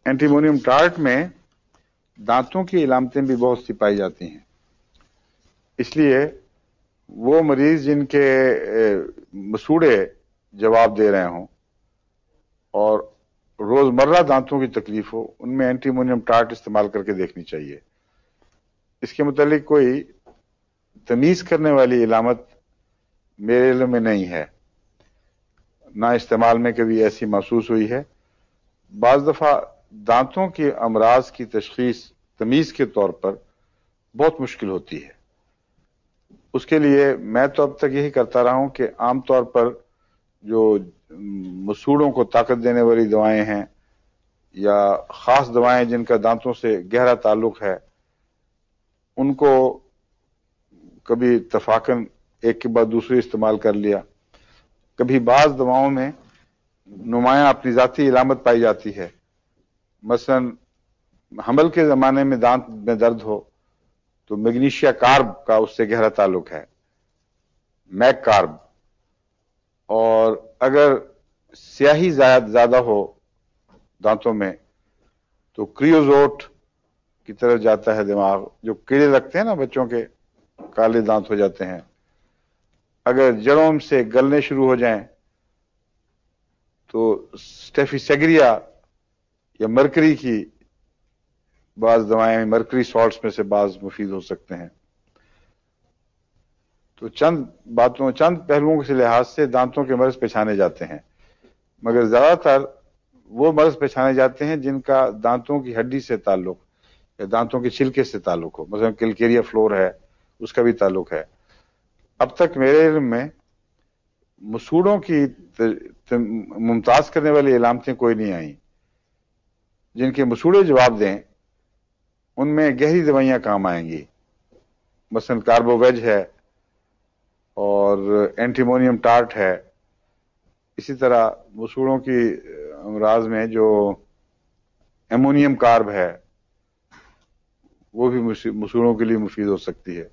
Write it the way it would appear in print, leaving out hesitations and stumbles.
Antimonium tart में दांतों की इलामतें भी बहुत सी पाई जाती हैं, इसलिए वो मरीज जिनके मसूड़े जवाब दे रहे हों और रोजमर्रा दांतों की तकलीफ हो, उनमें एंटीमोनियम टार्ट इस्तेमाल करके देखनी चाहिए। इसके मुतालिक कोई तमीज करने वाली इलामत मेरे इल्म में नहीं है, ना इस्तेमाल में कभी ऐसी महसूस हुई है। बाज दफा दांतों के अमराज की तशखीस तमीज के तौर पर बहुत मुश्किल होती है। उसके लिए मैं तो अब तक यही करता रहा हूं कि आमतौर पर जो मसूड़ों को ताकत देने वाली दवाएं हैं या खास दवाएं जिनका दांतों से गहरा ताल्लुक है, उनको कभी तफाकन एक के बाद दूसरी इस्तेमाल कर लिया। कभी बाज दवाओं में नुमाया अपनी जाती इलामत पाई जाती है, मसलन हमल के जमाने में दांत में दर्द हो तो मैग्नीशिया कार्ब का उससे गहरा ताल्लुक है, मैग कार्ब। और अगर स्याही ज्यादा हो दांतों में तो क्रियोजोट की तरफ जाता है दिमाग। जो कीड़े लगते हैं ना बच्चों के, काले दांत हो जाते हैं, अगर जड़ों से गलने शुरू हो जाएं तो स्टेफिसेग्रिया या मरकरी की बाज दवाएं, मरकरी सॉल्ट्स में से बाज मुफीद हो सकते हैं। तो चंद पहलुओं के लिहाज से दांतों के मर्ज पहचाने जाते हैं, मगर ज्यादातर वो मर्ज पहचाने जाते हैं जिनका दांतों की हड्डी से ताल्लुक या दांतों के छिलके से ताल्लुक हो। मसलन कैलकेरिया फ्लोर है, उसका भी ताल्लुक है। अब तक मेरे इल्म में मसूड़ों की मुमताज करने वाली इलामतें कोई नहीं आई। जिनके मसूड़े जवाब दें उनमें गहरी दवाइयां काम आएंगी, मसलन कार्बोवेज है और एंटीमोनियम टार्ट है। इसी तरह मसूड़ों की अमराज में जो एमोनियम कार्ब है वो भी मसूड़ों के लिए मुफीद हो सकती है।